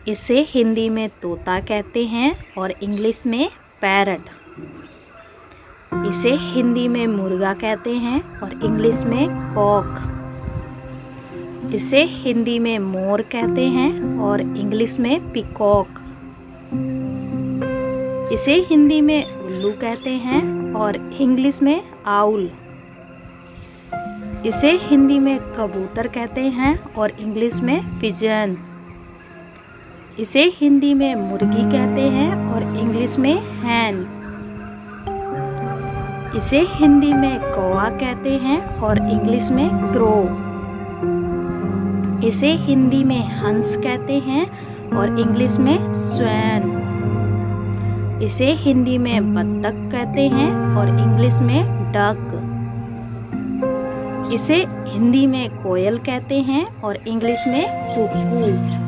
इसे हिंदी में तोता कहते हैं और इंग्लिश में पैरट। इसे हिंदी में मुर्गा कहते हैं और इंग्लिश में कॉक। इसे हिंदी में मोर कहते हैं और इंग्लिश में पीकॉक। इसे हिंदी में उल्लू कहते हैं और इंग्लिश में आउल। इसे हिंदी में कबूतर कहते हैं और इंग्लिश में पिजन। इसे हिंदी में मुर्गी कहते हैं और इंग्लिश में हैन। इसे हिंदी में कौवा कहते हैं और इंग्लिश में क्रो। इसे हिंदी में हंस कहते हैं और इंग्लिश में स्वैन। इसे हिंदी में बत्तख कहते हैं और इंग्लिश में डक। इसे हिंदी में कोयल कहते हैं और इंग्लिश में कुकू।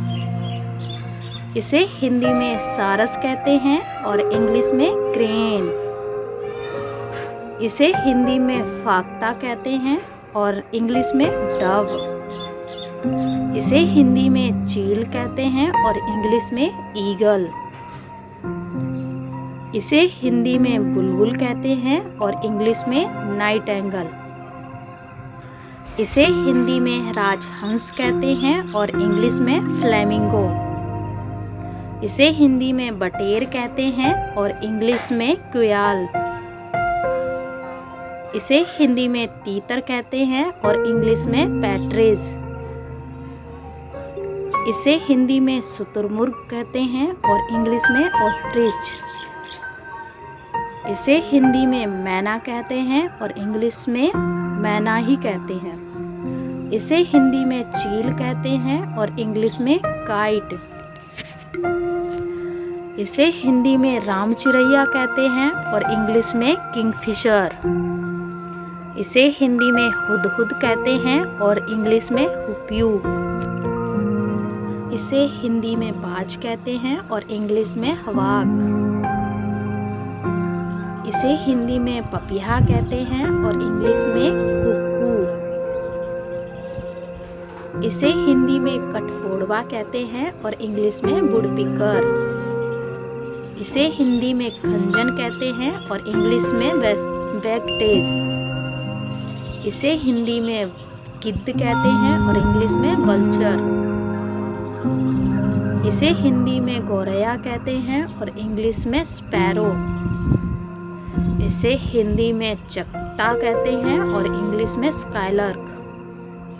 इसे हिंदी में सारस कहते हैं और इंग्लिश में क्रेन। इसे हिंदी में फाख्ता कहते हैं और इंग्लिश में डव। इसे हिंदी में चील कहते हैं और इंग्लिश में ईगल। इसे हिंदी में बुलबुल कहते हैं और इंग्लिश में नाइटिंगेल। इसे हिंदी में राजहंस कहते हैं और इंग्लिश में फ्लेमिंगो। इसे हिंदी में बटेर कहते हैं और इंग्लिश में क्वयाल। इसे हिंदी में तीतर कहते हैं और इंग्लिश में पैट्रिज। इसे हिंदी में शुतुरमुर्ग कहते हैं और इंग्लिश में ऑस्ट्रिच। इसे हिंदी में मैना कहते हैं और इंग्लिश में मैना ही कहते हैं। इसे हिंदी में चील कहते हैं और इंग्लिश में काइट। इसे हिंदी में राम चिरैया कहते हैं और इंग्लिश में किंगफिशर। इसे हिंदी में हुदहुद कहते हैं और इंग्लिश में हुप्यू। इसे हिंदी में बाज कहते हैं और इंग्लिश में हवाक। इसे हिंदी में पपीहा कहते हैं और इंग्लिश में कुक्कू। इसे हिंदी में कठफोड़वा कहते हैं और इंग्लिश में वुडपीकर। इसे हिंदी में खंजन कहते हैं और इंग्लिश में वैगटेज। इसे हिंदी में गिद्ध कहते हैं और इंग्लिश में वल्चर। इसे हिंदी में गौरैया कहते हैं और इंग्लिश में स्पैरो। इसे हिंदी में चकता कहते हैं और इंग्लिश में स्काइलार्क।